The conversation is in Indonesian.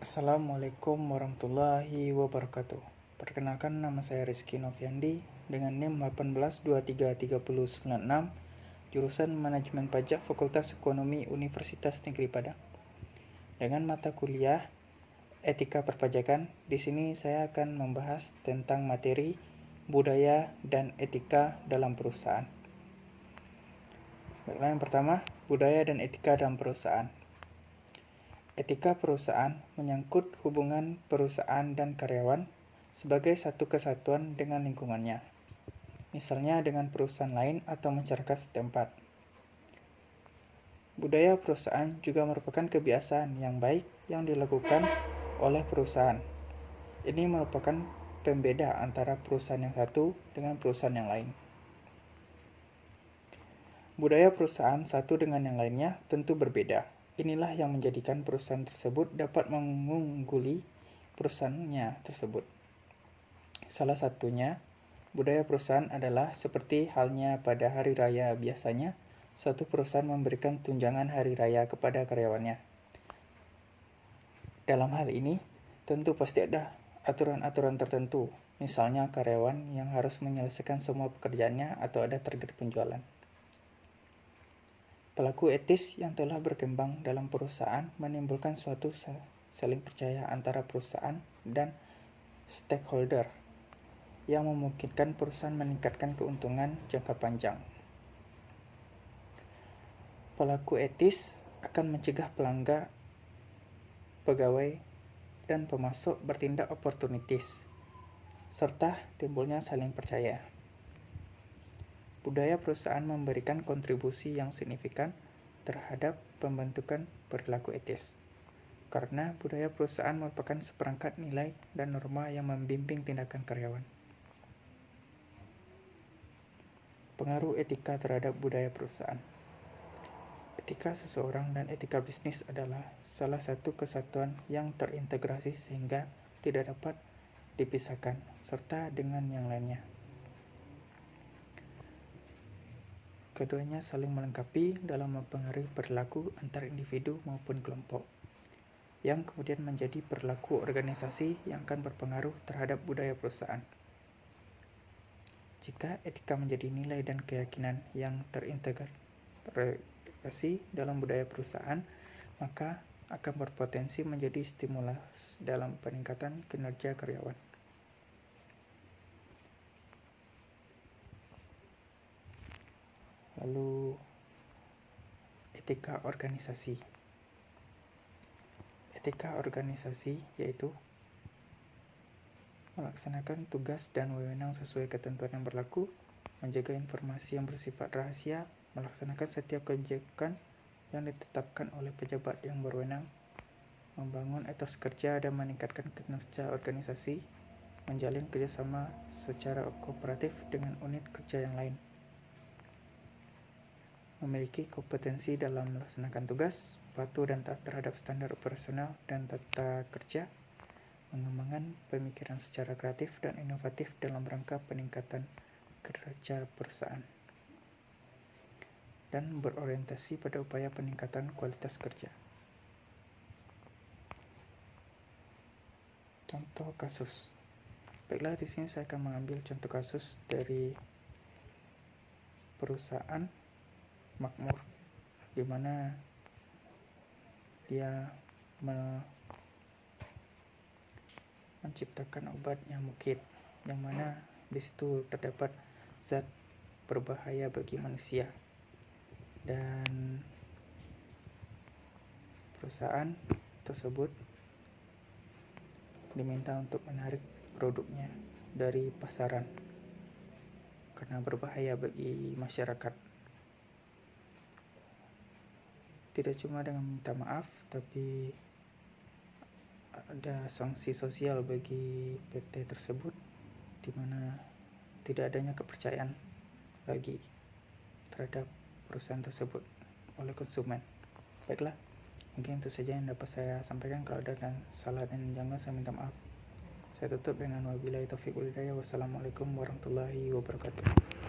Assalamualaikum warahmatullahi wabarakatuh. Perkenalkan, nama saya Rizky Noviandi dengan NIM 182330996, jurusan Manajemen Pajak Fakultas Ekonomi Universitas Negeri Padang. Dengan mata kuliah Etika Perpajakan, di sini saya akan membahas tentang materi budaya dan etika dalam perusahaan. Baiklah, yang pertama, budaya dan etika dalam perusahaan. Etika perusahaan menyangkut hubungan perusahaan dan karyawan sebagai satu kesatuan dengan lingkungannya, misalnya dengan perusahaan lain atau masyarakat setempat. Budaya perusahaan juga merupakan kebiasaan yang baik yang dilakukan oleh perusahaan. Ini merupakan pembeda antara perusahaan yang satu dengan perusahaan yang lain. Budaya perusahaan satu dengan yang lainnya tentu berbeda. Inilah yang menjadikan perusahaan tersebut dapat mengungguli perusahaannya tersebut. Salah satunya, budaya perusahaan adalah seperti halnya pada hari raya biasanya, suatu perusahaan memberikan tunjangan hari raya kepada karyawannya. Dalam hal ini, tentu pasti ada aturan-aturan tertentu, misalnya karyawan yang harus menyelesaikan semua pekerjaannya atau ada target penjualan. Pelaku etis yang telah berkembang dalam perusahaan menimbulkan suatu saling percaya antara perusahaan dan stakeholder yang memungkinkan perusahaan meningkatkan keuntungan jangka panjang. Pelaku etis akan mencegah pelanggar, pegawai, dan pemasok bertindak oportunistis, serta timbulnya saling percaya. Budaya perusahaan memberikan kontribusi yang signifikan terhadap pembentukan perilaku etis, karena budaya perusahaan merupakan seperangkat nilai dan norma yang membimbing tindakan karyawan. Pengaruh etika terhadap budaya perusahaan. Etika seseorang dan etika bisnis adalah salah satu kesatuan yang terintegrasi sehingga tidak dapat dipisahkan, serta dengan yang lainnya. Keduanya saling melengkapi dalam mempengaruhi perilaku antar individu maupun kelompok, yang kemudian menjadi perilaku organisasi yang akan berpengaruh terhadap budaya perusahaan. Jika etika menjadi nilai dan keyakinan yang terintegrasi dalam budaya perusahaan, maka akan berpotensi menjadi stimulus dalam peningkatan kinerja karyawan. Lalu, etika organisasi. Etika organisasi yaitu melaksanakan tugas dan wewenang sesuai ketentuan yang berlaku, menjaga informasi yang bersifat rahasia, melaksanakan setiap kebijakan yang ditetapkan oleh pejabat yang berwenang, membangun etos kerja dan meningkatkan kinerja organisasi, menjalin kerjasama secara kooperatif dengan unit kerja yang lain, memiliki kompetensi dalam melaksanakan tugas, patuh dan taat terhadap standar operasional dan tata kerja, mengembangkan pemikiran secara kreatif dan inovatif dalam rangka peningkatan kinerja perusahaan, dan berorientasi pada upaya peningkatan kualitas kerja. Contoh kasus. Baiklah, di sini saya akan mengambil contoh kasus dari perusahaan makmur, di mana dia menciptakan obat nyamuk kit, yang mana di situ terdapat zat berbahaya bagi manusia, dan perusahaan tersebut diminta untuk menarik produknya dari pasaran karena berbahaya bagi masyarakat. Tidak cuma dengan minta maaf, tapi ada sanksi sosial bagi PT tersebut, di mana tidak adanya kepercayaan lagi terhadap perusahaan tersebut oleh konsumen. Baiklah, mungkin itu saja yang dapat saya sampaikan. Kalau ada salah dan janggal, saya minta maaf. Saya tutup dengan wabillahi taufiq wal hidayah. Wassalamualaikum warahmatullahi wabarakatuh.